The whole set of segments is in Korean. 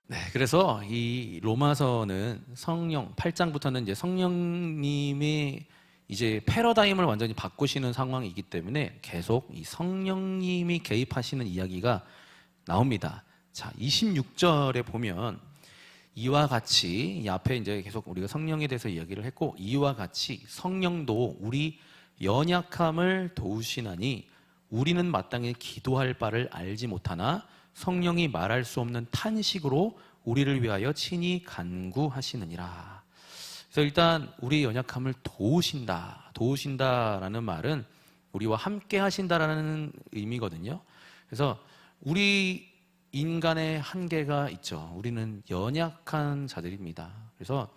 네, 그래서 이 로마서는 성령 8장부터는 이제 성령님이 이제 패러다임을 완전히 바꾸시는 상황이기 때문에 계속 이 성령님이 개입하시는 이야기가 나옵니다. 자, 26절에 보면 이와 같이 이 앞에 이제 계속 우리가 성령에 대해서 이야기를 했고, 이와 같이 성령도 우리 연약함을 도우시나니 우리는 마땅히 기도할 바를 알지 못하나 성령이 말할 수 없는 탄식으로 우리를 위하여 친히 간구하시느니라. 그래서 일단 우리 연약함을 도우신다라는 말은 우리와 함께 하신다라는 의미거든요. 그래서 우리 인간의 한계가 있죠. 우리는 연약한 자들입니다. 그래서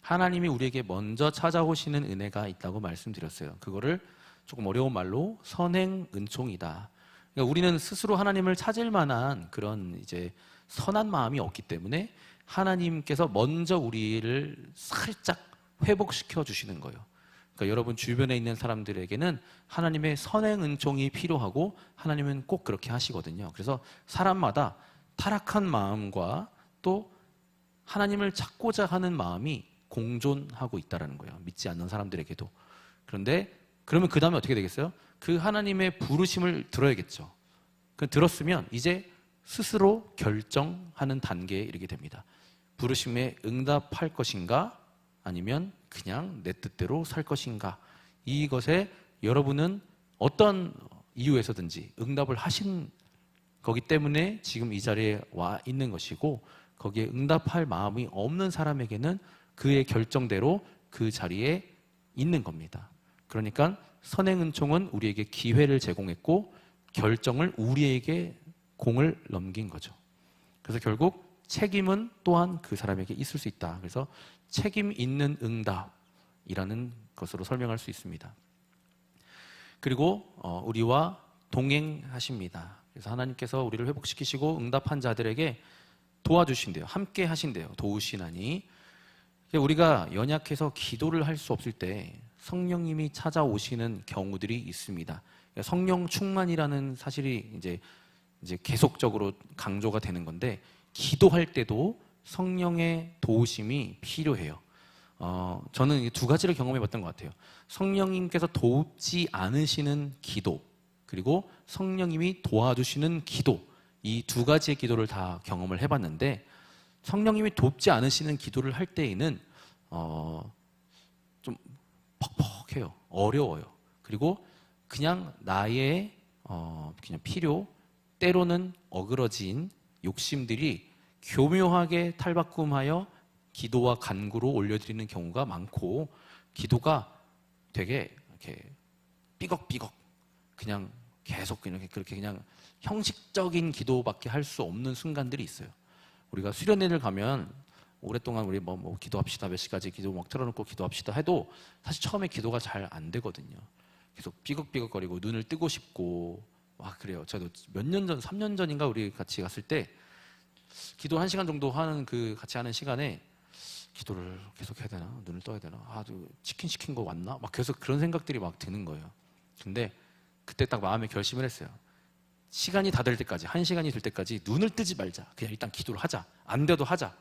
하나님이 우리에게 먼저 찾아오시는 은혜가 있다고 말씀드렸어요. 그거를 조금 어려운 말로 선행 은총이다. 그러니까 우리는 스스로 하나님을 찾을 만한 그런 이제 선한 마음이 없기 때문에 하나님께서 먼저 우리를 살짝 회복시켜 주시는 거예요. 그러니까 여러분 주변에 있는 사람들에게는 하나님의 선행 은총이 필요하고 하나님은 꼭 그렇게 하시거든요. 그래서 사람마다 타락한 마음과 또 하나님을 찾고자 하는 마음이 공존하고 있다는 거예요. 믿지 않는 사람들에게도. 그런데 그러면 그 다음에 어떻게 되겠어요? 그 하나님의 부르심을 들어야겠죠. 그 들었으면 이제 스스로 결정하는 단계에 이르게 됩니다. 부르심에 응답할 것인가 아니면 그냥 내 뜻대로 살 것인가. 이것에 여러분은 어떤 이유에서든지 응답을 하신 거기 때문에 지금 이 자리에 와 있는 것이고, 거기에 응답할 마음이 없는 사람에게는 그의 결정대로 그 자리에 있는 겁니다. 그러니까 선행 은총은 우리에게 기회를 제공했고 결정을 우리에게 공을 넘긴 거죠. 그래서 결국 책임은 또한 그 사람에게 있을 수 있다. 그래서 책임 있는 응답이라는 것으로 설명할 수 있습니다. 그리고 우리와 동행하십니다. 그래서 하나님께서 우리를 회복시키시고 응답한 자들에게 도와주신대요. 함께 하신대요. 도우시나니. 우리가 연약해서 기도를 할 수 없을 때 성령님이 찾아오시는 경우들이 있습니다. 성령 충만이라는 사실이 이제 계속적으로 강조가 되는 건데, 기도할 때도 성령의 도우심이 필요해요. 저는 두 가지를 경험해 봤던 것 같아요. 성령님께서 돕지 않으시는 기도, 그리고 성령님이 도와주시는 기도, 이 두 가지의 기도를 다 경험을 해봤는데, 성령님이 돕지 않으시는 기도를 할 때에는 좀 퍽퍽해요. 어려워요. 그리고 그냥 나의 그냥 필요, 때로는 어그러진 욕심들이 교묘하게 탈바꿈하여 기도와 간구로 올려드리는 경우가 많고, 기도가 되게 이렇게 삐걱삐걱 그냥 계속 그렇게 그냥 형식적인 기도밖에 할 수 없는 순간들이 있어요. 우리가 수련회를 가면 오랫동안 우리 뭐 기도합시다, 몇 시까지 기도 막 틀어놓고 기도합시다 해도 사실 처음에 기도가 잘 안 되거든요. 계속 삐걱삐걱거리고 눈을 뜨고 싶고 막 그래요. 저도 몇 년 전, 3년 전인가 우리 같이 갔을 때 기도 1시간 정도 하는 그 같이 하는 시간에 기도를 계속 해야 되나? 눈을 떠야 되나? 치킨 시킨 거 왔나? 막 계속 그런 생각들이 막 드는 거예요. 근데 그때 딱 마음에 결심을 했어요. 시간이 다 될 때까지, 1시간이 될 때까지 눈을 뜨지 말자. 그냥 일단 기도를 하자. 안 돼도 하자.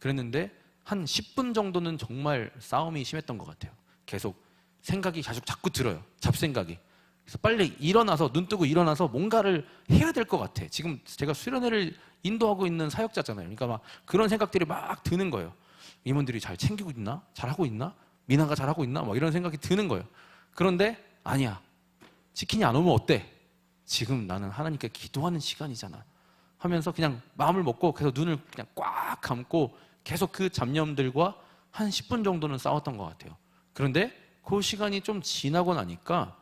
그랬는데 한 10분 정도는 정말 싸움이 심했던 것 같아요. 계속 생각이 자꾸 들어요. 잡생각이. 그래서 빨리 일어나서, 눈 뜨고 일어나서 뭔가를 해야 될 것 같아. 지금 제가 수련회를 인도하고 있는 사역자잖아요. 그러니까 막 그런 생각들이 막 드는 거예요. 임원들이 잘 챙기고 있나? 잘하고 있나? 민아가 잘하고 있나? 막 이런 생각이 드는 거예요. 그런데 아니야. 치킨이 안 오면 어때? 지금 나는 하나님께 기도하는 시간이잖아 하면서 그냥 마음을 먹고 계속 눈을 그냥 꽉 감고 계속 그 잡념들과 한 10분 정도는 싸웠던 것 같아요. 그런데 그 시간이 좀 지나고 나니까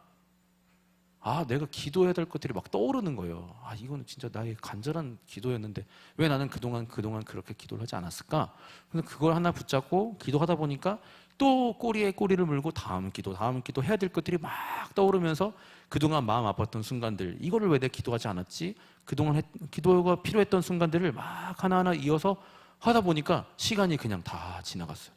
내가 기도해야 될 것들이 막 떠오르는 거예요. 이거는 진짜 나의 간절한 기도였는데 왜 나는 그동안 그렇게 기도를 하지 않았을까? 근데 그걸 하나 붙잡고 기도하다 보니까 또 꼬리에 꼬리를 물고 다음 기도 해야 될 것들이 막 떠오르면서 그동안 마음 아팠던 순간들, 이거를 왜 내가 기도하지 않았지? 그동안 기도가 필요했던 순간들을 막 하나하나 이어서 하다 보니까 시간이 그냥 다 지나갔어요.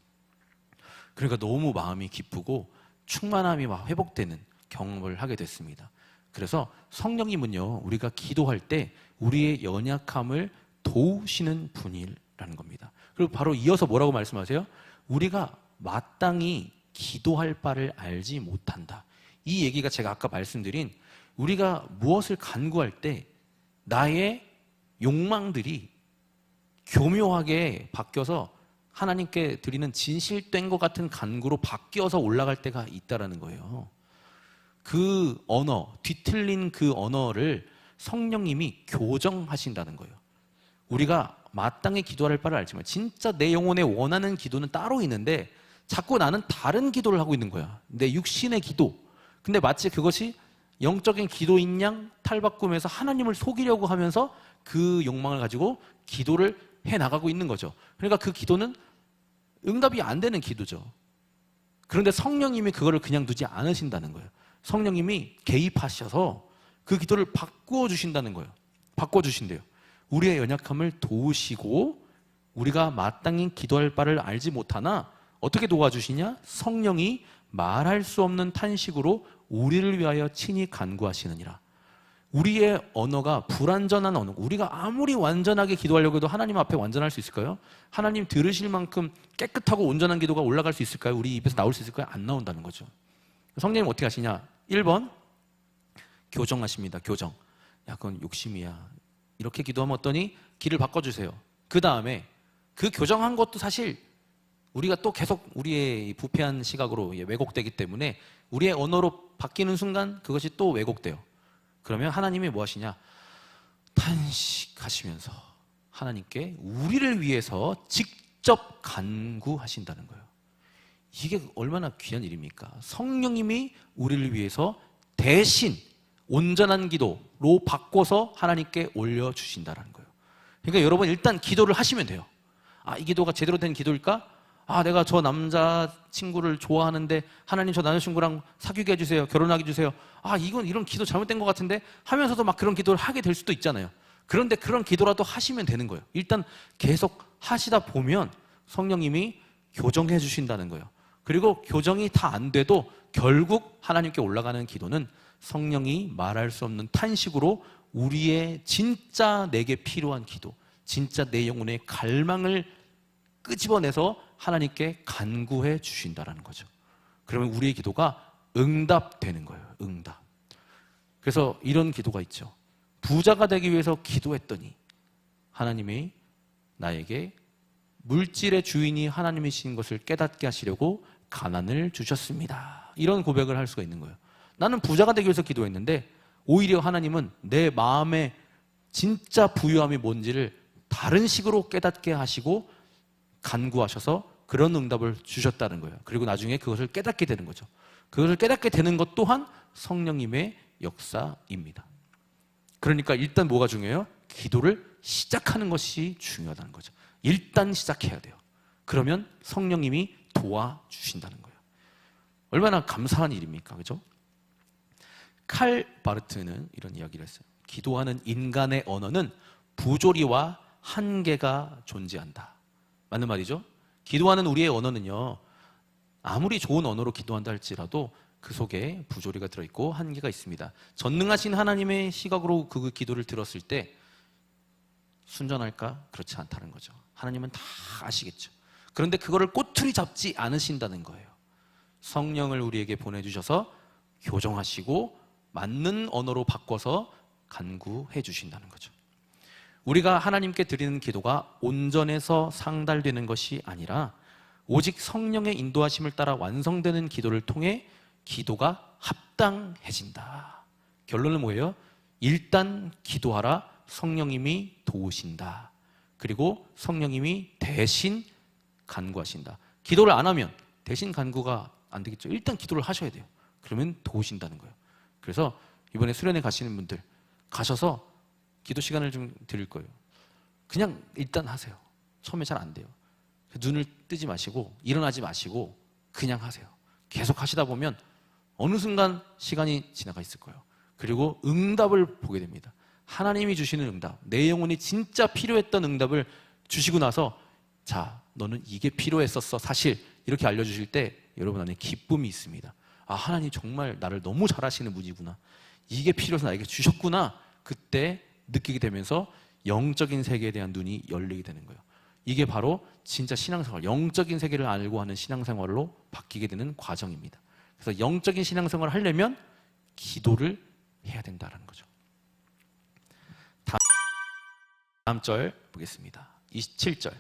그러니까 너무 마음이 기쁘고 충만함이 막 회복되는 경험을 하게 됐습니다. 그래서 성령님은요, 우리가 기도할 때 우리의 연약함을 도우시는 분일 라는 겁니다. 그리고 바로 이어서 뭐라고 말씀하세요? 우리가 마땅히 기도할 바를 알지 못한다. 이 얘기가 제가 아까 말씀드린 우리가 무엇을 간구할 때 나의 욕망들이 교묘하게 바뀌어서 하나님께 드리는 진실된 것 같은 간구로 바뀌어서 올라갈 때가 있다라는 거예요. 그 언어, 뒤틀린 그 언어를 성령님이 교정하신다는 거예요. 우리가 마땅히 기도할 바를 알지만 진짜 내 영혼에 원하는 기도는 따로 있는데 자꾸 나는 다른 기도를 하고 있는 거야. 내 육신의 기도. 근데 마치 그것이 영적인 기도인 양 탈바꿈해서 하나님을 속이려고 하면서 그 욕망을 가지고 기도를 해나가고 있는 거죠. 그러니까 그 기도는 응답이 안 되는 기도죠. 그런데 성령님이 그거를 그냥 두지 않으신다는 거예요. 성령님이 개입하셔서 그 기도를 바꾸어 주신다는 거예요. 바꿔 주신대요. 우리의 연약함을 도우시고 우리가 마땅히 기도할 바를 알지 못하나 어떻게 도와주시냐? 성령이 말할 수 없는 탄식으로 우리를 위하여 친히 간구하시느니라. 우리의 언어가 불완전한 언어, 우리가 아무리 완전하게 기도하려고 해도 하나님 앞에 완전할 수 있을까요? 하나님 들으실 만큼 깨끗하고 온전한 기도가 올라갈 수 있을까요? 우리 입에서 나올 수 있을까요? 안 나온다는 거죠. 성령님 어떻게 하시냐? 1번 교정하십니다. 교정. 야, 그건 욕심이야. 이렇게 기도하면 어떠니? 길을 바꿔주세요. 그 다음에 그 교정한 것도 사실 우리가 또 계속 우리의 부패한 시각으로 왜곡되기 때문에 우리의 언어로 바뀌는 순간 그것이 또 왜곡돼요. 그러면 하나님이 뭐 하시냐? 탄식하시면서 하나님께 우리를 위해서 직접 간구하신다는 거예요. 이게 얼마나 귀한 일입니까? 성령님이 우리를 위해서 대신 온전한 기도로 바꿔서 하나님께 올려주신다는 거예요. 그러니까 여러분 일단 기도를 하시면 돼요. 아, 이 기도가 제대로 된 기도일까? 아, 내가 저 남자친구를 좋아하는데 하나님 저 남자친구랑 사귀게 해주세요. 결혼하게 해주세요. 아, 이런 기도 잘못된 것 같은데 하면서도 막 그런 기도를 하게 될 수도 있잖아요. 그런데 그런 기도라도 하시면 되는 거예요. 일단 계속 하시다 보면 성령님이 교정해 주신다는 거예요. 그리고 교정이 다 안 돼도 결국 하나님께 올라가는 기도는 성령이 말할 수 없는 탄식으로 우리의 진짜 내게 필요한 기도, 진짜 내 영혼의 갈망을 끄집어내서 하나님께 간구해 주신다는 거죠. 그러면 우리의 기도가 응답되는 거예요. 응답. 그래서 이런 기도가 있죠. 부자가 되기 위해서 기도했더니 하나님이 나에게 물질의 주인이 하나님이신 것을 깨닫게 하시려고 가난을 주셨습니다. 이런 고백을 할 수가 있는 거예요. 나는 부자가 되기 위해서 기도했는데 오히려 하나님은 내 마음의 진짜 부유함이 뭔지를 다른 식으로 깨닫게 하시고 간구하셔서 그런 응답을 주셨다는 거예요. 그리고 나중에 그것을 깨닫게 되는 거죠. 그것을 깨닫게 되는 것 또한 성령님의 역사입니다. 그러니까 일단 뭐가 중요해요? 기도를 시작하는 것이 중요하다는 거죠. 일단 시작해야 돼요. 그러면 성령님이 도와주신다는 거예요. 얼마나 감사한 일입니까? 그죠? 칼 바르트는 이런 이야기를 했어요. 기도하는 인간의 언어는 부조리와 한계가 존재한다. 맞는 말이죠? 기도하는 우리의 언어는요, 아무리 좋은 언어로 기도한다 할지라도 그 속에 부조리가 들어있고 한계가 있습니다. 전능하신 하나님의 시각으로 그 기도를 들었을 때 순전할까? 그렇지 않다는 거죠. 하나님은 다 아시겠죠. 그런데 그거를 꼬투리 잡지 않으신다는 거예요. 성령을 우리에게 보내주셔서 교정하시고 맞는 언어로 바꿔서 간구해 주신다는 거죠. 우리가 하나님께 드리는 기도가 온전해서 상달되는 것이 아니라 오직 성령의 인도하심을 따라 완성되는 기도를 통해 기도가 합당해진다. 결론은 뭐예요? 일단 기도하라. 성령님이 도우신다. 그리고 성령님이 대신 간구하신다. 기도를 안 하면 대신 간구가 안 되겠죠. 일단 기도를 하셔야 돼요. 그러면 도우신다는 거예요. 그래서 이번에 수련회 가시는 분들 가셔서 기도 시간을 좀 드릴 거예요. 그냥 일단 하세요. 처음에 잘 안 돼요. 눈을 뜨지 마시고 일어나지 마시고 그냥 하세요. 계속 하시다 보면 어느 순간 시간이 지나가 있을 거예요. 그리고 응답을 보게 됩니다. 하나님이 주시는 응답, 내 영혼이 진짜 필요했던 응답을 주시고 나서 자, 너는 이게 필요했었어. 사실 이렇게 알려주실 때 여러분 안에 기쁨이 있습니다. 아, 하나님 정말 나를 너무 잘하시는 분이구나. 이게 필요해서 나에게 주셨구나. 그때 느끼게 되면서 영적인 세계에 대한 눈이 열리게 되는 거예요. 이게 바로 진짜 신앙생활, 영적인 세계를 알고 하는 신앙생활로 바뀌게 되는 과정입니다. 그래서 영적인 신앙생활을 하려면 기도를 해야 된다는 거죠. 다음 절 보겠습니다. 27절.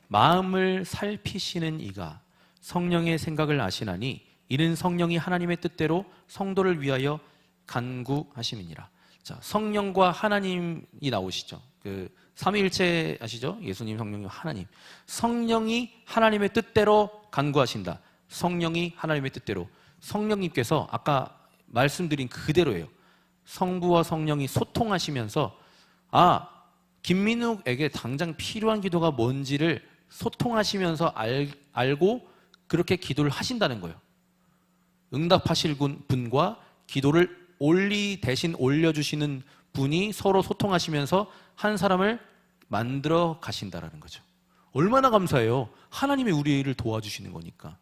마음을 살피시는 이가 성령의 생각을 아시나니 이는 성령이 하나님의 뜻대로 성도를 위하여 간구하심이니라. 자, 성령과 하나님이 나오시죠. 그 삼위일체 아시죠? 예수님, 성령님, 하나님. 성령이 하나님의 뜻대로 간구하신다. 성령이 하나님의 뜻대로. 성령님께서 아까 말씀드린 그대로예요. 성부와 성령이 소통하시면서 김민욱에게 당장 필요한 기도가 뭔지를 소통하시면서 알고 그렇게 기도를 하신다는 거예요. 응답하실 분과 기도를 대신 올려주시는 분이 서로 소통하시면서 한 사람을 만들어 가신다라는 거죠. 얼마나 감사해요. 하나님이 우리를 도와주시는 거니까.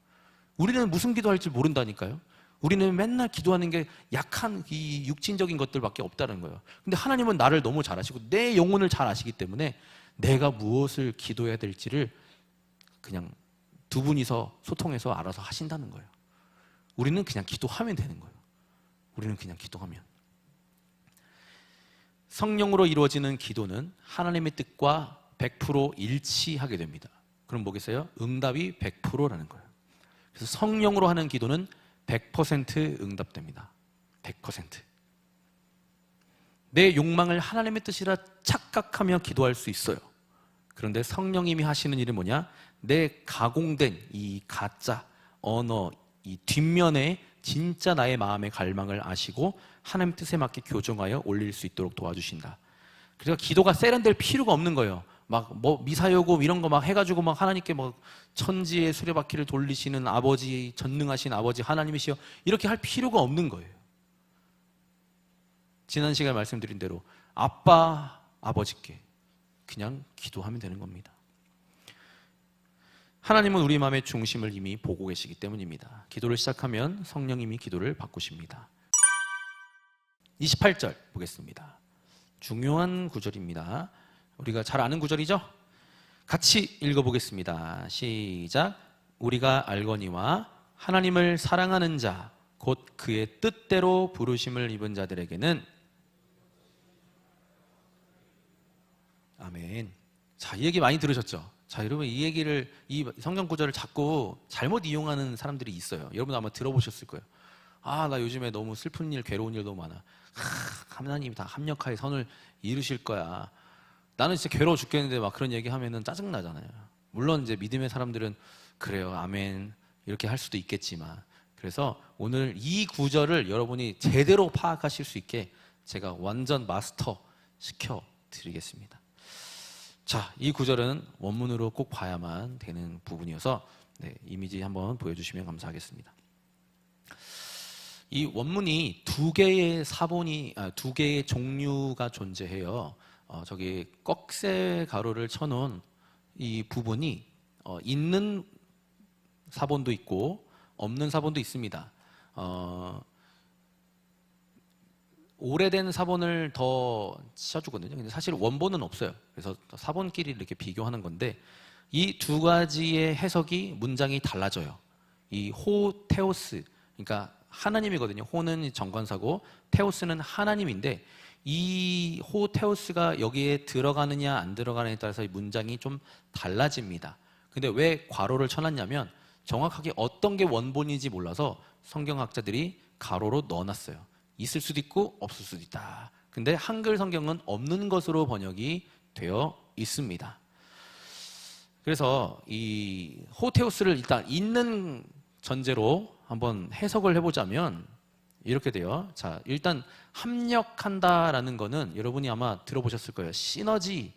우리는 무슨 기도할지 모른다니까요. 우리는 맨날 기도하는 게 약한 이 육신적인 것들밖에 없다는 거예요. 근데 하나님은 나를 너무 잘 아시고 내 영혼을 잘 아시기 때문에 내가 무엇을 기도해야 될지를 그냥 두 분이서 소통해서 알아서 하신다는 거예요. 우리는 그냥 기도하면 되는 거예요. 우리는 그냥 기도하면. 성령으로 이루어지는 기도는 하나님의 뜻과 100% 일치하게 됩니다. 그럼 뭐겠어요? 응답이 100%라는 거예요. 그래서 성령으로 하는 기도는 100% 응답됩니다. 100%. 내 욕망을 하나님의 뜻이라 착각하며 기도할 수 있어요. 그런데 성령님이 하시는 일은 뭐냐? 내 가공된 이 가짜 언어, 이 뒷면에 진짜 나의 마음의 갈망을 아시고 하나님의 뜻에 맞게 교정하여 올릴 수 있도록 도와주신다. 그래서 기도가 세련될 필요가 없는 거예요. 막 미사여고 이런 거 막 해가지고 막 하나님께 뭐 천지의 수레바퀴를 돌리시는 아버지, 전능하신 아버지 하나님이시여 이렇게 할 필요가 없는 거예요. 지난 시간에 말씀드린 대로 아빠, 아버지께 그냥 기도하면 되는 겁니다. 하나님은 우리 마음의 중심을 이미 보고 계시기 때문입니다. 기도를 시작하면 성령님이 기도를 바꾸십니다. 28절 보겠습니다. 중요한 구절입니다. 우리가 잘 아는 구절이죠? 같이 읽어보겠습니다. 시작. 우리가 알거니와 하나님을 사랑하는 자, 곧 그의 뜻대로 부르심을 입은 자들에게는 아멘. 자, 이 얘기 많이 들으셨죠? 자, 여러분 이 성경 구절을 자꾸 잘못 이용하는 사람들이 있어요. 여러분 아마 들어보셨을 거예요. 나 요즘에 너무 슬픈 일, 괴로운 일 너무 많아. 하나님이 다 합력하여 선을 이루실 거야. 나는 진짜 괴로워 죽겠는데 막 그런 얘기 하면은 짜증나잖아요. 물론 이제 믿음의 사람들은 그래요, 아멘 이렇게 할 수도 있겠지만, 그래서 오늘 이 구절을 여러분이 제대로 파악하실 수 있게 제가 완전 마스터 시켜 드리겠습니다. 자, 이 구절은 원문으로 꼭 봐야만 되는 부분이어서 이미지 한번 보여주시면 감사하겠습니다. 이 원문이 두 개의 종류가 존재해요. 저기 꺽쇠 가루를 쳐놓은 이 부분이 있는 사본도 있고 없는 사본도 있습니다. 오래된 사본을 더 쳐주거든요. 근데 사실 원본은 없어요. 그래서 사본끼리 이렇게 비교하는 건데 이 두 가지의 해석이 문장이 달라져요. 이 호테오스, 그러니까 하나님이거든요. 호는 정관사고 테오스는 하나님인데 이 호테오스가 여기에 들어가느냐 안 들어가느냐에 따라서 이 문장이 좀 달라집니다. 근데 왜 괄호를 쳐놨냐면 정확하게 어떤 게 원본인지 몰라서 성경학자들이 가로로 넣어놨어요. 있을 수도 있고 없을 수도 있다. 근데 한글 성경은 없는 것으로 번역이 되어 있습니다. 그래서 이 호테오스를 일단 있는 전제로 한번 해석을 해보자면 이렇게 돼요. 자, 일단 합력한다라는 거는 여러분이 아마 들어보셨을 거예요. 시너지,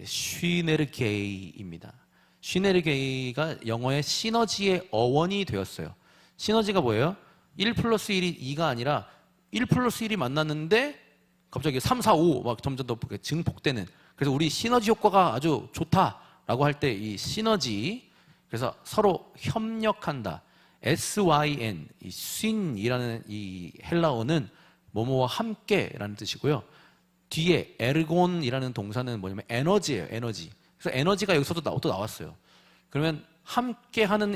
슈네르게이입니다. 슈네르게이가 영어의 시너지의 어원이 되었어요. 시너지가 뭐예요? 1 플러스 1이 2가 아니라 1 플러스 1이 만났는데 갑자기 3, 4, 5 막 점점 더 증폭되는, 그래서 우리 시너지 효과가 아주 좋다라고 할 때 이 시너지, 그래서 서로 협력한다. SYN, 이 쉰이라는 이 헬라어는 뭐뭐와 함께라는 뜻이고요. 뒤에 에르곤이라는 동사는 뭐냐면 에너지예요. 에너지. 그래서 에너지가 여기서도 또 나왔어요. 그러면 함께하는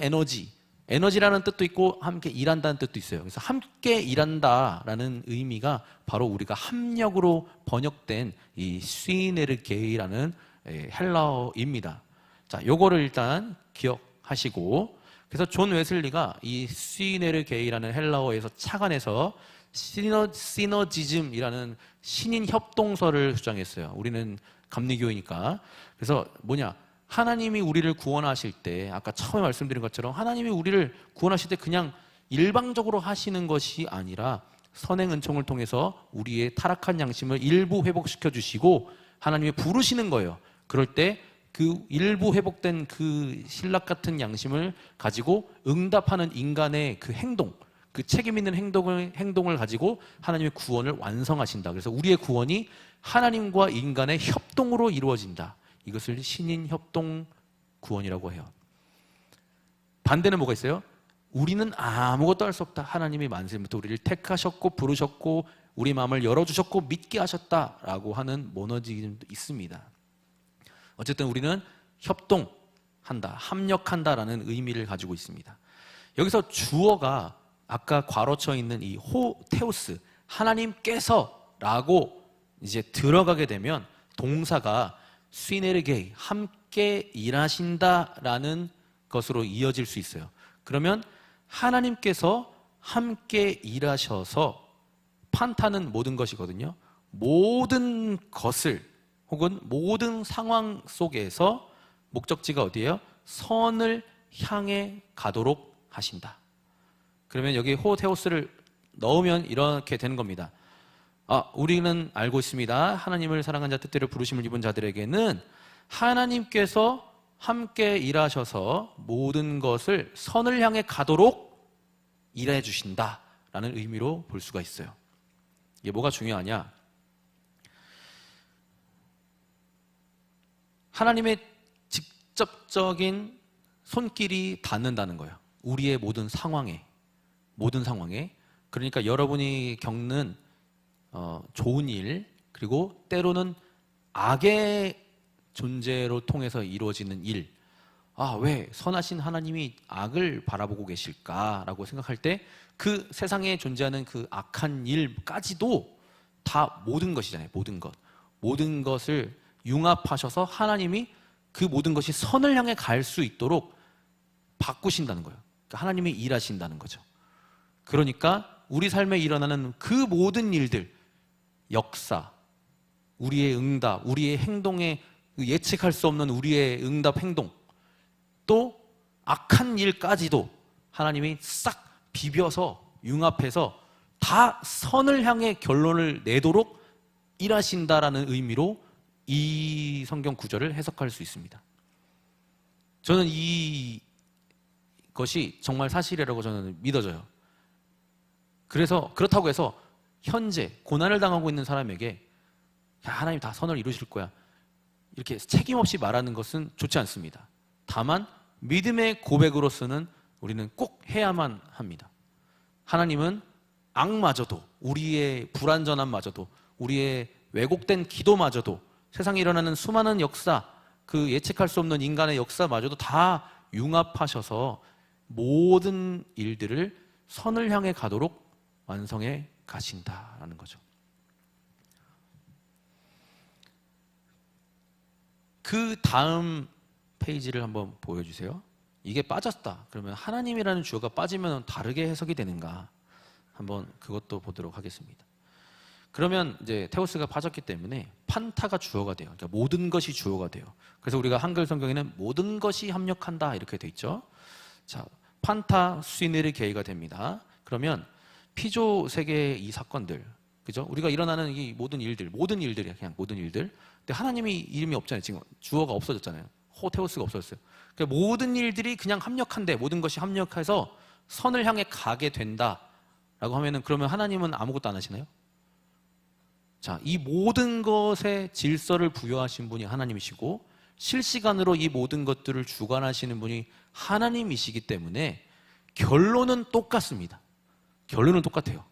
에너지라는 뜻도 있고 함께 일한다는 뜻도 있어요. 그래서 함께 일한다라는 의미가 바로 우리가 합력으로 번역된 이 시네르게이라는 헬라어입니다. 자, 요거를 일단 기억하시고, 그래서 존 웨슬리가 이 시네르게이라는 헬라어에서 착안해서 시너지즘이라는 신인 협동설을 주장했어요. 우리는 감리교이니까. 그래서 뭐냐? 하나님이 우리를 구원하실 때, 아까 처음에 말씀드린 것처럼 하나님이 우리를 구원하실 때 그냥 일방적으로 하시는 것이 아니라 선행 은총을 통해서 우리의 타락한 양심을 일부 회복시켜 주시고 하나님이 부르시는 거예요. 그럴 때 그 일부 회복된 그 신락 같은 양심을 가지고 응답하는 인간의 그 행동, 그 책임 있는 행동을 가지고 하나님의 구원을 완성하신다. 그래서 우리의 구원이 하나님과 인간의 협동으로 이루어진다. 이것을 신인 협동 구원이라고 해요. 반대는 뭐가 있어요? 우리는 아무것도 할 수 없다. 하나님이 만세부터 우리를 택하셨고 부르셨고 우리 마음을 열어주셨고 믿게 하셨다라고 하는 모너지즘도 있습니다. 어쨌든 우리는 협동한다, 합력한다라는 의미를 가지고 있습니다. 여기서 주어가 아까 괄호쳐 있는 이 호테오스, 하나님께서라고 이제 들어가게 되면 동사가 시네르게이, 함께 일하신다라는 것으로 이어질 수 있어요. 그러면 하나님께서 함께 일하셔서, 판타는 모든 것이거든요. 모든 것을 혹은 모든 상황 속에서 목적지가 어디예요? 선을 향해 가도록 하신다. 그러면 여기 호테오스를 넣으면 이렇게 되는 겁니다. 우리는 알고 있습니다. 하나님을 사랑한 자 뜻대로 부르심을 입은 자들에게는 하나님께서 함께 일하셔서 모든 것을 선을 향해 가도록 일해 주신다라는 의미로 볼 수가 있어요. 이게 뭐가 중요하냐? 하나님의 직접적인 손길이 닿는다는 거예요. 우리의 모든 상황에. 그러니까 여러분이 겪는 좋은 일, 그리고 때로는 악의 존재로 통해서 이루어지는 일. 왜 선하신 하나님이 악을 바라보고 계실까라고 생각할 때 그 세상에 존재하는 그 악한 일까지도 다 모든 것이잖아요. 모든 것을 융합하셔서 하나님이 그 모든 것이 선을 향해 갈 수 있도록 바꾸신다는 거예요. 그러니까 하나님이 일하신다는 거죠. 그러니까 우리 삶에 일어나는 그 모든 일들, 역사, 우리의 응답, 우리의 행동에 예측할 수 없는 우리의 응답 행동, 또 악한 일까지도 하나님이 싹 비벼서 융합해서 다 선을 향해 결론을 내도록 일하신다라는 의미로 이 성경 구절을 해석할 수 있습니다. 저는 이것이 정말 사실이라고 저는 믿어져요. 그래서 그렇다고 해서 현재 고난을 당하고 있는 사람에게 하나님 다 선을 이루실 거야, 이렇게 책임 없이 말하는 것은 좋지 않습니다. 다만 믿음의 고백으로서는 우리는 꼭 해야만 합니다. 하나님은 악마저도, 우리의 불완전함마저도, 우리의 왜곡된 기도마저도, 세상에 일어나는 수많은 역사, 그 예측할 수 없는 인간의 역사마저도 다 융합하셔서 모든 일들을 선을 향해 가도록 완성해 가신다라는 거죠. 그 다음 페이지를 한번 보여주세요. 이게 빠졌다. 그러면 하나님이라는 주어가 빠지면 다르게 해석이 되는가? 한번 그것도 보도록 하겠습니다. 그러면 이제 테오스가 빠졌기 때문에 판타가 주어가 돼요. 그러니까 모든 것이 주어가 돼요. 그래서 우리가 한글 성경에는 모든 것이 합력한다 이렇게 돼 있죠. 자, 판타 시네르게이가 됩니다. 그러면 피조 세계의 이 사건들, 그죠? 우리가 일어나는 이 모든 일들이야, 그냥 모든 일들. 근데 하나님이 이름이 없잖아요. 지금 주어가 없어졌잖아요. 호테오스가 없어졌어요. 그러니까 모든 일들이 그냥 합력한데, 모든 것이 합력해서 선을 향해 가게 된다라고 하면은, 그러면 하나님은 아무것도 안 하시나요? 자, 이 모든 것에 질서를 부여하신 분이 하나님이시고 실시간으로 이 모든 것들을 주관하시는 분이 하나님이시기 때문에 결론은 똑같습니다. 결론은 똑같아요.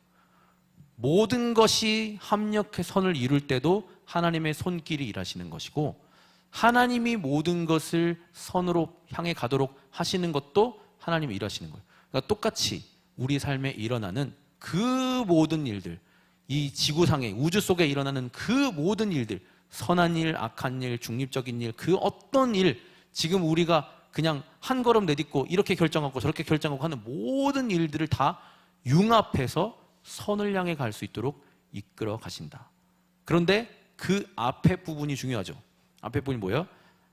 모든 것이 합력해 선을 이룰 때도 하나님의 손길이 일하시는 것이고, 하나님이 모든 것을 선으로 향해 가도록 하시는 것도 하나님이 일하시는 거예요. 그러니까 똑같이 우리 삶에 일어나는 그 모든 일들, 이 지구상에 우주 속에 일어나는 그 모든 일들, 선한 일, 악한 일, 중립적인 일, 그 어떤 일, 지금 우리가 그냥 한 걸음 내딛고 이렇게 결정하고 저렇게 결정하고 하는 모든 일들을 다 융합해서 선을 향해 갈 수 있도록 이끌어 가신다. 그런데 그 앞에 부분이 중요하죠. 앞에 부분이 뭐예요?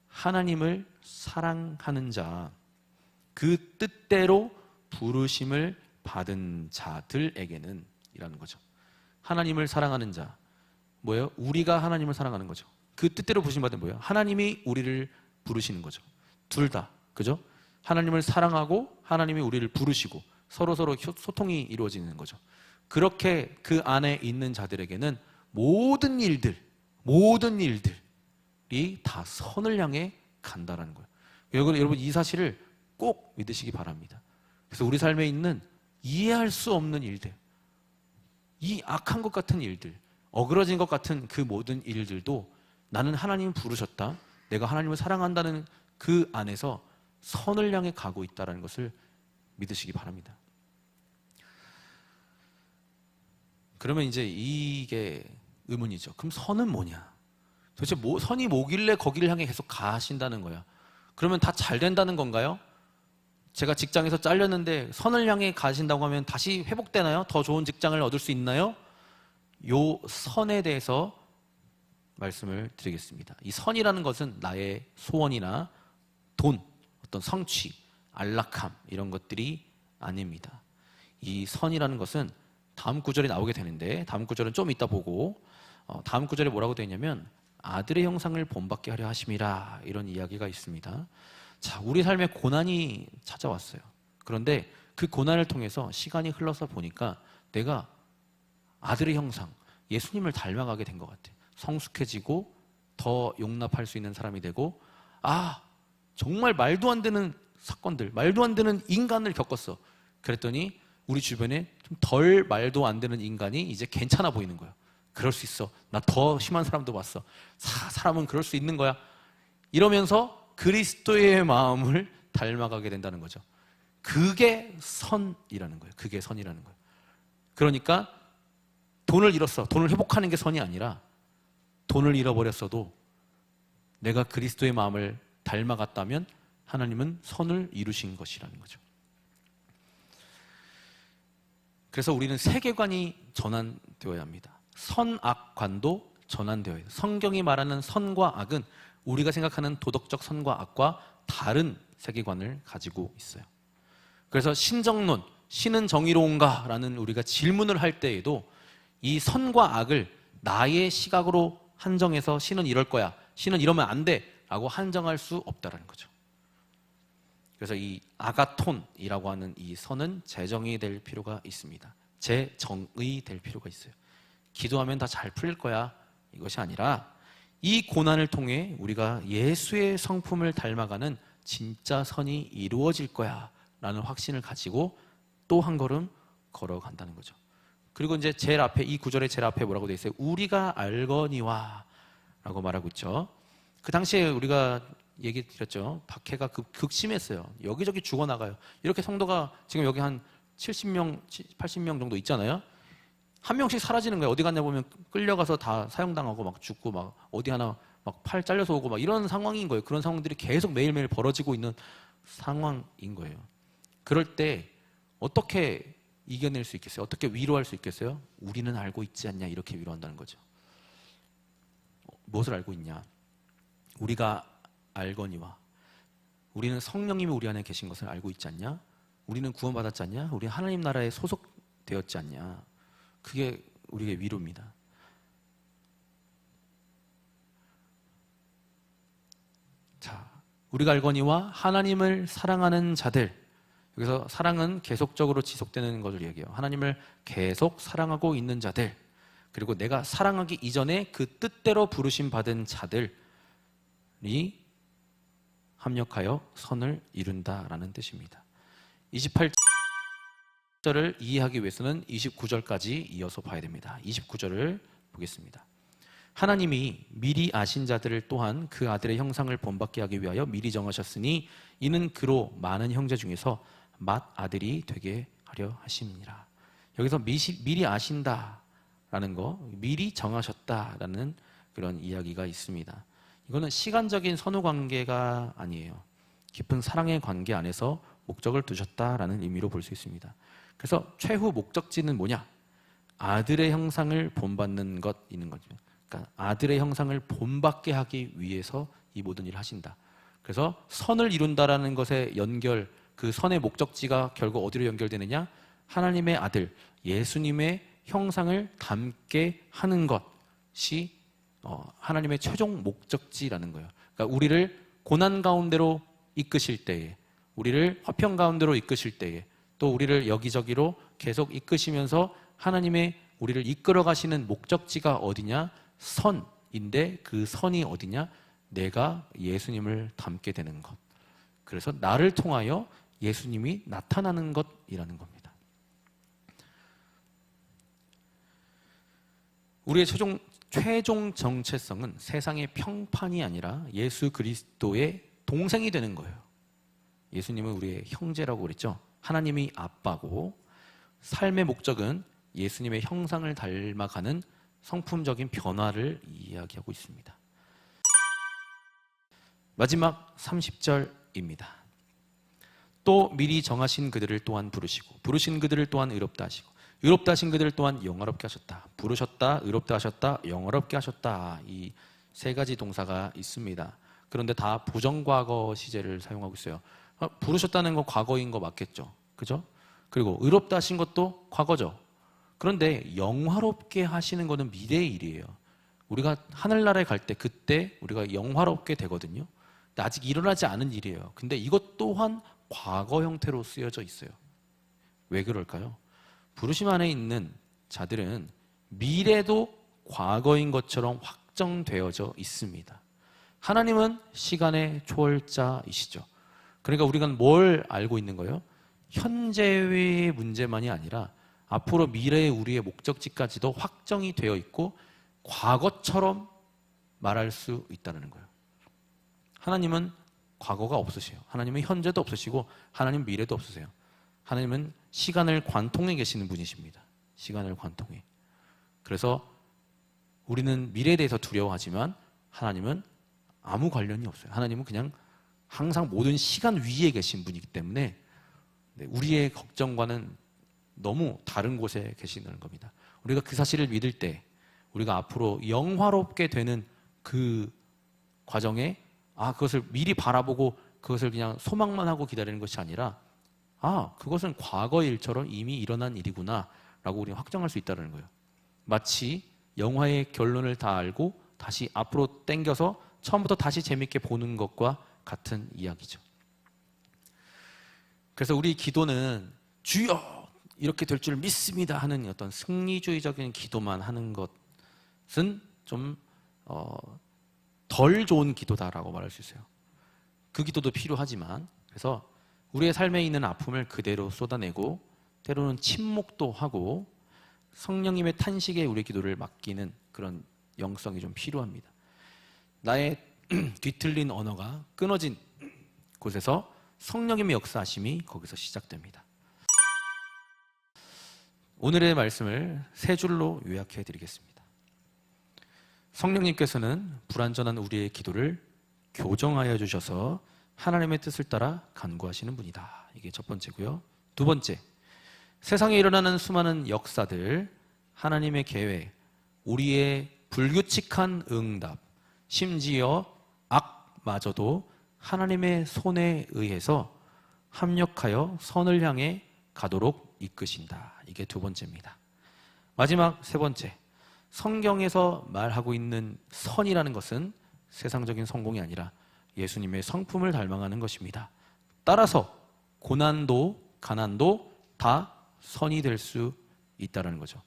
하나님을 사랑하는 자, 그 뜻대로 부르심을 받은 자들에게는 이라는 거죠. 하나님을 사랑하는 자, 뭐예요? 우리가 하나님을 사랑하는 거죠. 그 뜻대로 부르심 받은 뭐예요? 하나님이 우리를 부르시는 거죠. 둘 다, 그죠? 하나님을 사랑하고 하나님이 우리를 부르시고 서로 소통이 이루어지는 거죠. 그렇게 그 안에 있는 자들에게는 모든 일들이 다 선을 향해 간다라는 거예요. 여러분 이 사실을 꼭 믿으시기 바랍니다. 그래서 우리 삶에 있는 이해할 수 없는 일들, 이 악한 것 같은 일들, 어그러진 것 같은 그 모든 일들도 나는 하나님 부르셨다, 내가 하나님을 사랑한다는 그 안에서 선을 향해 가고 있다는 것을 믿으시기 바랍니다. 그러면 이제 이게 의문이죠. 그럼 선은 뭐냐? 도대체 선이 뭐길래 거기를 향해 계속 가신다는 거야? 그러면 다 잘 된다는 건가요? 제가 직장에서 잘렸는데 선을 향해 가신다고 하면 다시 회복되나요? 더 좋은 직장을 얻을 수 있나요? 요 선에 대해서 말씀을 드리겠습니다. 이 선이라는 것은 나의 소원이나 돈, 어떤 성취, 안락함 이런 것들이 아닙니다. 이 선이라는 것은 다음 구절에 나오게 되는데, 다음 구절은 좀 이따 보고, 다음 구절에 뭐라고 되어 있냐면 아들의 형상을 본받게 하려 하심이라, 이런 이야기가 있습니다. 자, 우리 삶에 고난이 찾아왔어요. 그런데 그 고난을 통해서 시간이 흘러서 보니까 내가 아들의 형상, 예수님을 닮아가게 된 것 같아요. 성숙해지고 더 용납할 수 있는 사람이 되고, 정말 말도 안 되는 사건들, 말도 안 되는 인간을 겪었어. 그랬더니 우리 주변에 좀 덜 말도 안 되는 인간이 이제 괜찮아 보이는 거야. 그럴 수 있어. 나 더 심한 사람도 봤어. 사람은 그럴 수 있는 거야. 이러면서 그리스도의 마음을 닮아가게 된다는 거죠. 그게 선이라는 거예요. 그게 선이라는 거예요. 그러니까 돈을 잃었어. 돈을 회복하는 게 선이 아니라 돈을 잃어버렸어도 내가 그리스도의 마음을 닮아갔다면 하나님은 선을 이루신 것이라는 거죠. 그래서 우리는 세계관이 전환되어야 합니다. 선악관도 전환되어야 해요. 성경이 말하는 선과 악은 우리가 생각하는 도덕적 선과 악과 다른 세계관을 가지고 있어요. 그래서 신정론, 신은 정의로운가? 라는 우리가 질문을 할 때에도 이 선과 악을 나의 시각으로 한정해서 신은 이럴 거야, 신은 이러면 안 돼 라고 한정할 수 없다는 거죠. 그래서 이 아가톤이라고 하는 이 선은 재정의 될 필요가 있습니다. 재정의 될 필요가 있어요. 기도하면 다 잘 풀릴 거야, 이것이 아니라 이 고난을 통해 우리가 예수의 성품을 닮아가는 진짜 선이 이루어질 거야 라는 확신을 가지고 또 한 걸음 걸어간다는 거죠. 그리고 이제 제일 앞에, 이 구절의 제일 앞에 뭐라고 되어 있어요? 우리가 알거니와 라고 말하고 있죠. 그 당시에 우리가 얘기 드렸죠. 박해가 극심했어요. 여기저기 죽어나가요. 이렇게 성도가 지금 여기 한 70명, 80명 정도 있잖아요. 한 명씩 사라지는 거예요. 어디 갔냐 보면 끌려가서 다 사형당하고 막 죽고 막 어디 하나 막 팔 잘려서 오고 막 이런 상황인 거예요. 그런 상황들이 계속 매일매일 벌어지고 있는 상황인 거예요. 그럴 때 어떻게 이겨낼 수 있겠어요? 어떻게 위로할 수 있겠어요? 우리는 알고 있지 않냐, 이렇게 위로한다는 거죠. 무엇을 알고 있냐? 우리가 알거니와, 우리는 성령님이 우리 안에 계신 것을 알고 있지 않냐? 우리는 구원받았지 않냐? 우리 하나님 나라에 소속되었지 않냐? 그게 우리의 위로입니다. 자, 우리가 알거니와 하나님을 사랑하는 자들, 여기서 사랑은 계속적으로 지속되는 것을 얘기해요. 하나님을 계속 사랑하고 있는 자들, 그리고 내가 사랑하기 이전에 그 뜻대로 부르심 받은 자들이 합력하여 선을 이룬다라는 뜻입니다. 28절을 이해하기 위해서는 29절까지 이어서 봐야 됩니다. 29절을 보겠습니다. 하나님이 미리 아신 자들을 또한 그 아들의 형상을 본받게 하기 위하여 미리 정하셨으니 이는 그로 많은 형제 중에서 맏아들이 되게 하려 하심이니라. 여기서 미리 아신다라는 거, 미리 정하셨다라는 그런 이야기가 있습니다. 이거는 시간적인 선후 관계가 아니에요. 깊은 사랑의 관계 안에서 목적을 두셨다라는 의미로 볼 수 있습니다. 그래서 최후 목적지는 뭐냐? 아들의 형상을 본받는 것 있는 거죠. 그러니까 아들의 형상을 본받게 하기 위해서 이 모든 일을 하신다. 그래서 선을 이룬다라는 것의 연결, 그 선의 목적지가 결국 어디로 연결되느냐? 하나님의 아들, 예수님의 형상을 담게 하는 것이 하나님의 최종 목적지라는 거예요. 그러니까 우리를 고난 가운데로 이끄실 때에, 우리를 화평 가운데로 이끄실 때에, 또 우리를 여기저기로 계속 이끄시면서 하나님의 우리를 이끌어 가시는 목적지가 어디냐? 선인데 그 선이 어디냐? 내가 예수님을 닮게 되는 것. 그래서 나를 통하여 예수님이 나타나는 것이라는 겁니다. 우리의 최종 정체성은 세상의 평판이 아니라 예수 그리스도의 동생이 되는 거예요. 예수님은 우리의 형제라고 그랬죠. 하나님이 아빠고, 삶의 목적은 예수님의 형상을 닮아가는 성품적인 변화를 이야기하고 있습니다. 마지막 30절입니다. 또 미리 정하신 그들을 또한 부르시고 부르신 그들을 또한 의롭다 하시고 의롭다 하신 그들을 또한 영화롭게 하셨다. 부르셨다, 의롭다 하셨다, 영화롭게 하셨다. 이 세 가지 동사가 있습니다. 그런데 다 부정과거 시제를 사용하고 있어요. 부르셨다는 거 과거인 거 맞겠죠? 그죠? 그리고 의롭다 하신 것도 과거죠. 그런데 영화롭게 하시는 것은 미래의 일이에요. 우리가 하늘나라에 갈 때 그때 우리가 영화롭게 되거든요. 근데 아직 일어나지 않은 일이에요. 근데 이것 또한 과거 형태로 쓰여져 있어요. 왜 그럴까요? 부르심 안에 있는 자들은 미래도 과거인 것처럼 확정되어져 있습니다. 하나님은 시간의 초월자이시죠. 그러니까 우리가 뭘 알고 있는 거예요? 현재의 문제만이 아니라 앞으로 미래의 우리의 목적지까지도 확정이 되어 있고 과거처럼 말할 수 있다는 거예요. 하나님은 과거가 없으세요. 하나님은 현재도 없으시고 하나님 미래도 없으세요. 하나님은 시간을 관통해 계시는 분이십니다. 시간을 관통해. 그래서 우리는 미래에 대해서 두려워하지만 하나님은 아무 관련이 없어요. 하나님은 그냥 항상 모든 시간 위에 계신 분이기 때문에 우리의 걱정과는 너무 다른 곳에 계시는 겁니다. 우리가 그 사실을 믿을 때 우리가 앞으로 영화롭게 되는 그 과정에 그것을 미리 바라보고 그것을 그냥 소망만 하고 기다리는 것이 아니라 그것은 과거 일처럼 이미 일어난 일이구나 라고 우리는 확정할 수 있다는 거예요. 마치 영화의 결론을 다 알고 다시 앞으로 당겨서 처음부터 다시 재밌게 보는 것과 같은 이야기죠. 그래서 우리 기도는 주여 이렇게 될 줄 믿습니다 하는 어떤 승리주의적인 기도만 하는 것은 좀 덜 좋은 기도다라고 말할 수 있어요. 그 기도도 필요하지만, 그래서 우리의 삶에 있는 아픔을 그대로 쏟아내고 때로는 침묵도 하고 성령님의 탄식에 우리 기도를 맡기는 그런 영성이 좀 필요합니다. 나의 뒤틀린 언어가 끊어진 곳에서 성령님의 역사하심이 거기서 시작됩니다. 오늘의 말씀을 세 줄로 요약해 드리겠습니다. 성령님께서는 불완전한 우리의 기도를 교정하여 주셔서 하나님의 뜻을 따라 간구하시는 분이다. 이게 첫 번째고요. 두 번째, 세상에 일어나는 수많은 역사들, 하나님의 계획, 우리의 불규칙한 응답, 심지어 악마저도 하나님의 손에 의해서 합력하여 선을 향해 가도록 이끄신다. 이게 두 번째입니다. 마지막 세 번째, 성경에서 말하고 있는 선이라는 것은 세상적인 성공이 아니라 예수님의 성품을 닮아가는 것입니다. 따라서 고난도 가난도 다 선이 될 수 있다는 거죠.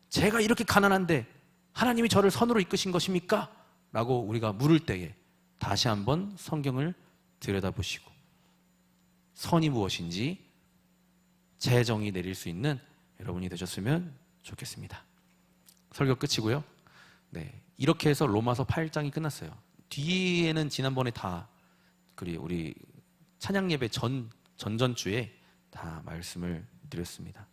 제가 이렇게 가난한데 하나님이 저를 선으로 이끄신 것입니까? 라고 우리가 물을 때에 다시 한번 성경을 들여다보시고 선이 무엇인지 재정의 내릴 수 있는 여러분이 되셨으면 좋겠습니다. 설교 끝이고요. 이렇게 해서 로마서 8장이 끝났어요. 뒤에는 지난번에 다 우리 찬양 예배 전전주에 다 말씀을 드렸습니다.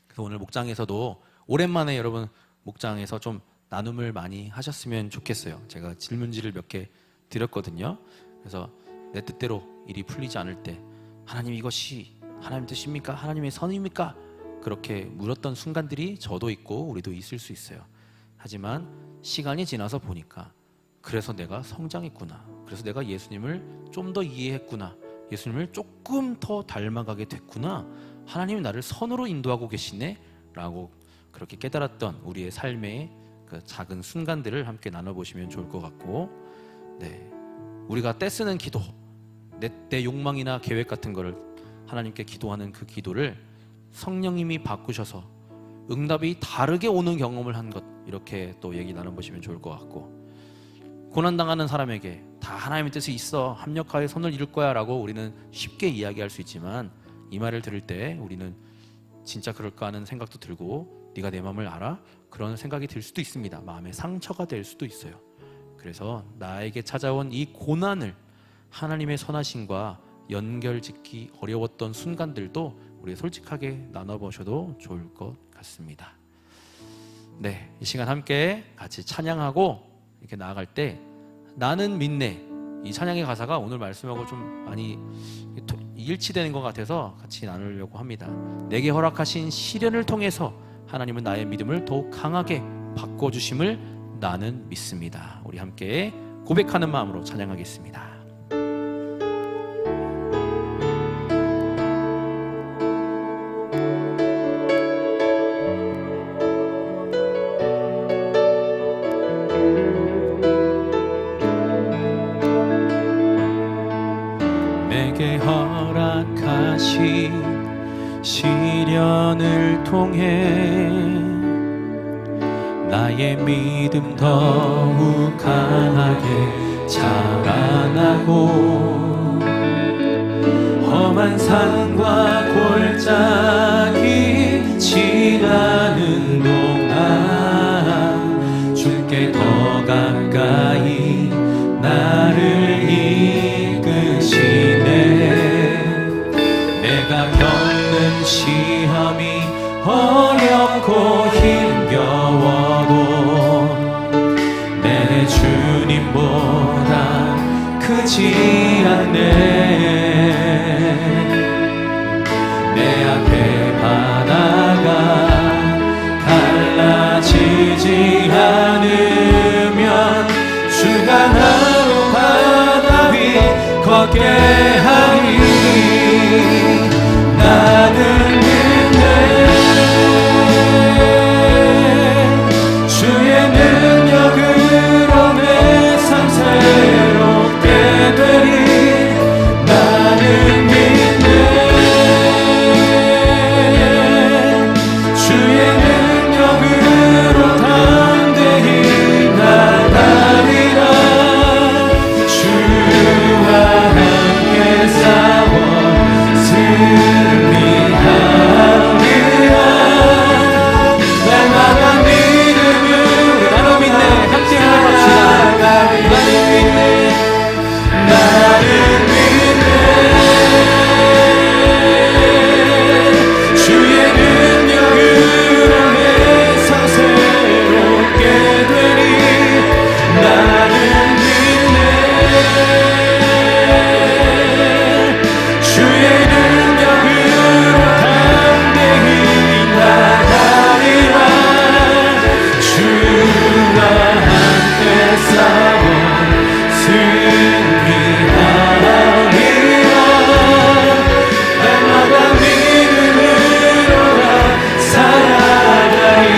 그래서 오늘 목장에서도 오랜만에 여러분 목장에서 좀 나눔을 많이 하셨으면 좋겠어요. 제가 질문지를 몇 개 드렸거든요. 그래서 내 뜻대로 일이 풀리지 않을 때 하나님 이것이 하나님 뜻입니까? 하나님의 선입니까? 그렇게 물었던 순간들이 저도 있고 우리도 있을 수 있어요. 하지만 시간이 지나서 보니까 그래서 내가 성장했구나. 그래서 내가 예수님을 좀 더 이해했구나. 예수님을 조금 더 닮아가게 됐구나. 하나님이 나를 선으로 인도하고 계시네 라고 그렇게 깨달았던 우리의 삶의 그 작은 순간들을 함께 나눠보시면 좋을 것 같고, 네, 우리가 떼쓰는 기도, 내 욕망이나 계획 같은 거를 하나님께 기도하는 그 기도를 성령님이 바꾸셔서 응답이 다르게 오는 경험을 한 것, 이렇게 또 얘기 나눠보시면 좋을 것 같고, 고난당하는 사람에게 다 하나님의 뜻이 있어, 합력하여 선을 이룰 거야 라고 우리는 쉽게 이야기할 수 있지만 이 말을 들을 때 우리는 진짜 그럴까 하는 생각도 들고, 네가 내 마음을 알아? 그런 생각이 들 수도 있습니다. 마음의 상처가 될 수도 있어요. 그래서 나에게 찾아온 이 고난을 하나님의 선하심과 연결짓기 어려웠던 순간들도 우리 솔직하게 나눠보셔도 좋을 것 같습니다. 네, 이 시간 함께 같이 찬양하고 이렇게 나아갈 때 나는 믿네, 이 찬양의 가사가 오늘 말씀하고 좀 많이 일치되는 것 같아서 같이 나누려고 합니다. 내게 허락하신 시련을 통해서 하나님은 나의 믿음을 더욱 강하게 바꿔주심을 나는 믿습니다. 우리 함께 고백하는 마음으로 찬양하겠습니다. 내게 허락하신 시련을 통해 나의 믿음 더욱 강하게 자라나고, 험한 산과 골짜기 지나는 동안 주께 더 가까이 나를 이끄시네. 내가 겪는 시험이 어렵고 힘겨워도 내 주님보다 크지 않네. 내 앞에 바다가 갈라지지 않으면 주가 나로 바다 위 걷게 하리. 나는 믿네. 주의 능력으로 내 삶 새롭게 되리. 나는 믿네. 주의 능력으로 담대히 나가리라. 주와 함께 싸워 승리하리라. 날마다 믿음으로 나로 믿네. 함께 나갑시다. 나는 믿네. 나는 믿네. 주의 능력으로 내 삶 새롭게 되리. 나는 믿네. 주의 능력으로 담대히 나가리라. 주와 함께 싸워 승리하리라. 날마다 믿음으로 나 살아가리.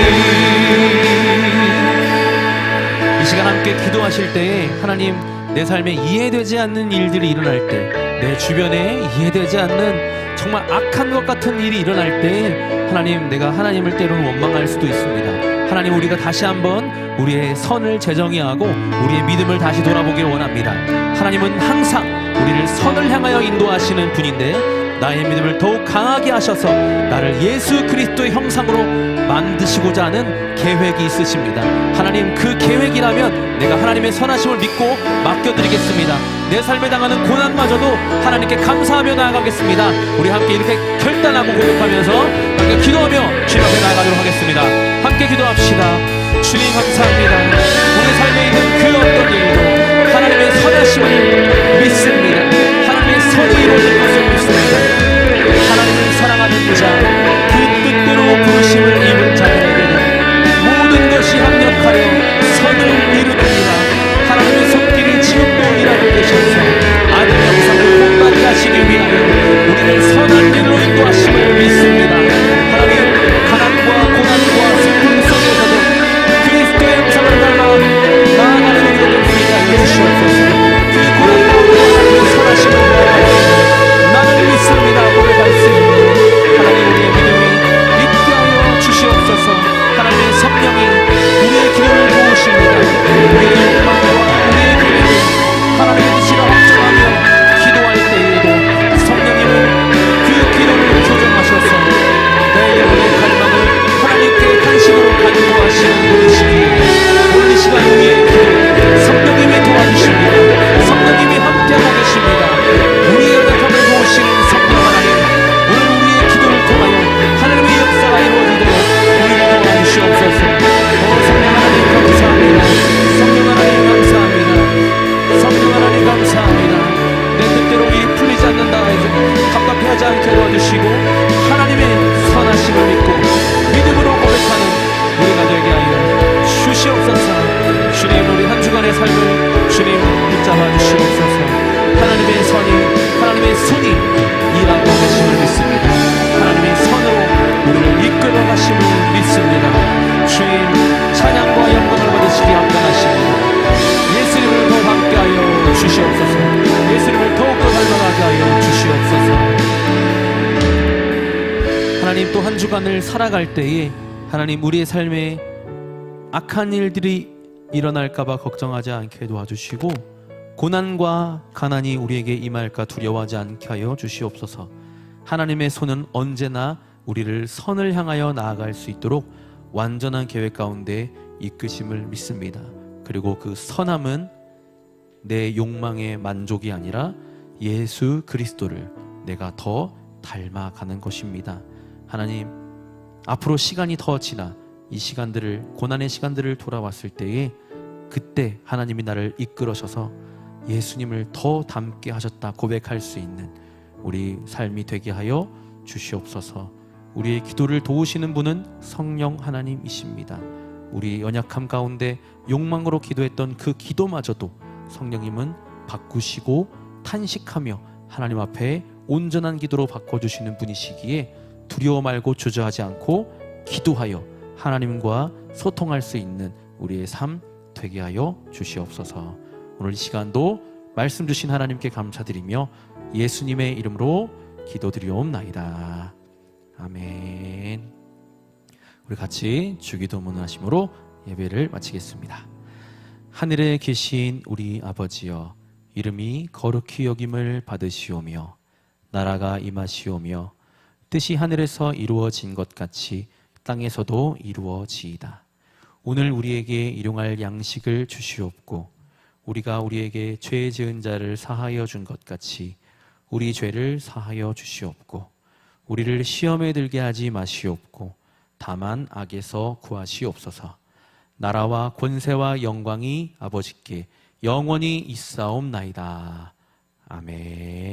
이 시간 함께 기도하실 때에 하나님, 내 삶에 이해되지 않는 일들이 일어날 때, 내 주변에 이해되지 않는 정말 악한 것 같은 일이 일어날 때 하나님, 내가 하나님을 때로는 원망할 수도 있습니다. 하나님, 우리가 다시 한번 우리의 선을 재정의하고 우리의 믿음을 다시 돌아보길 원합니다. 하나님은 항상 우리를 선을 향하여 인도하시는 분인데 나의 믿음을 더욱 강하게 하셔서 나를 예수 그리스도의 형상으로 만드시고자 하는 계획이 있으십니다. 하나님, 그 계획이라면 내가 하나님의 선하심을 믿고 맡겨드리겠습니다. 내 삶에 당하는 고난마저도 하나님께 감사하며 나아가겠습니다. 우리 함께 이렇게 결단하고 고백하면서 함께 기도하며 주님 앞에 나아가도록 하겠습니다. 함께 기도합시다. 주님 감사합니다. 우리 삶에 있는 그 어떤 일도 하나님의 선하심을 믿습니다. 하나님의 선이 이루어질 것을 믿습니다. 하나님을 사랑하는 자, 그 뜻대로 부르심을 입은 자들에게는 모든 것이 합력하여 선을 이루느니라. 하나님의 손길이 지금도 일하고 계셔서 아들 영상을 본받게 하시기 위하여 우리를 선한 길로 인도하심을 믿습니다. 하나님, 가난과 고난과 슬픔 속에서도 그리스도의 형상을 닮아 나아가는 우리가 되게 하여 주시옵소서. 그 고난과 고난의 선하심을 나는 믿습니다 고백할 수 있는 하나님, 우리의 믿음이 믿게 하여 주시옵소서. 하나님의 성령이 우리의 기도를 도우십니다. 우리의 욕망과 우리의 계획을 하나님의 뜻이라 확정하며 기도할 때에도 성령님은 그 기도를 조정하셔서 내 영혼의 갈망을 하나님께 간식으로 간구하시는 분이시기에 오늘 이 시간 우리의 기도 성령님이 도와주십니다. 성령님이 함께하고 계십니다. 우리의 연약함을 도우시는 성령 하나님, 오늘 우리의 기도를 통하여 하나님의 역사가 이루어지도록 우리를 도와주시옵소서. 성령 하나님 감사합니다. 성령 하나님 감사합니다. 성령 하나님 감사합니다. 내 뜻대로 일이 풀리지 않는다 해서 답답해하지 않게 도와주시고 하나님의 선하심을 믿고 믿음으로 고백하는 우리가 되게 하여 주시옵소서. 주님, 우리 한 주간의 삶을 주님 붙잡아 주시옵소서. 하나님의 선이, 하나님의 손이 일하고 계심을 믿습니다. 하나님의 선으로 우리를 이끌어 가심을 믿습니다. 주님, 찬양과 영광을 받으시기 합당하십니다. 예수님을 더 함께하여 주시옵소서. 예수님을 더욱더 닮아가게 하여 주시옵소서. 하나님, 또 한 주간을 살아갈 때에 하나님, 우리의 삶에 악한 일들이 일어날까봐 걱정하지 않게 도와주시고 고난과 가난이 우리에게 임할까 두려워하지 않게 하여 주시옵소서. 하나님의 손은 언제나 우리를 선을 향하여 나아갈 수 있도록 완전한 계획 가운데 이끄심을 믿습니다. 그리고 그 선함은 내 욕망의 만족이 아니라 예수 그리스도를 내가 더 닮아가는 것입니다. 하나님, 앞으로 시간이 더 지나 이 시간들을, 고난의 시간들을 돌아왔을 때에 그때 하나님이 나를 이끌어셔서 예수님을 더 닮게 하셨다 고백할 수 있는 우리 삶이 되게 하여 주시옵소서. 우리의 기도를 도우시는 분은 성령 하나님이십니다. 우리 연약함 가운데 욕망으로 기도했던 그 기도마저도 성령님은 바꾸시고 탄식하며 하나님 앞에 온전한 기도로 바꿔주시는 분이시기에 두려워 말고 주저하지 않고 기도하여 하나님과 소통할 수 있는 우리의 삶 되게 하여 주시옵소서. 오늘 이 시간도 말씀 주신 하나님께 감사드리며 예수님의 이름으로 기도드리옵나이다. 아멘. 우리 같이 주기도문을 하심으로 예배를 마치겠습니다. 하늘에 계신 우리 아버지여, 이름이 거룩히 여김을 받으시오며 나라가 임하시오며 뜻이 하늘에서 이루어진 것 같이 땅에서도 이루어지이다. 오늘 우리에게 일용할 양식을 주시옵고 우리가 우리에게 죄 지은 자를 사하여 준 것 같이 우리 죄를 사하여 주시옵고 우리를 시험에 들게 하지 마시옵고 다만 악에서 구하시옵소서. 나라와 권세와 영광이 아버지께 영원히 있사옵나이다. 아멘.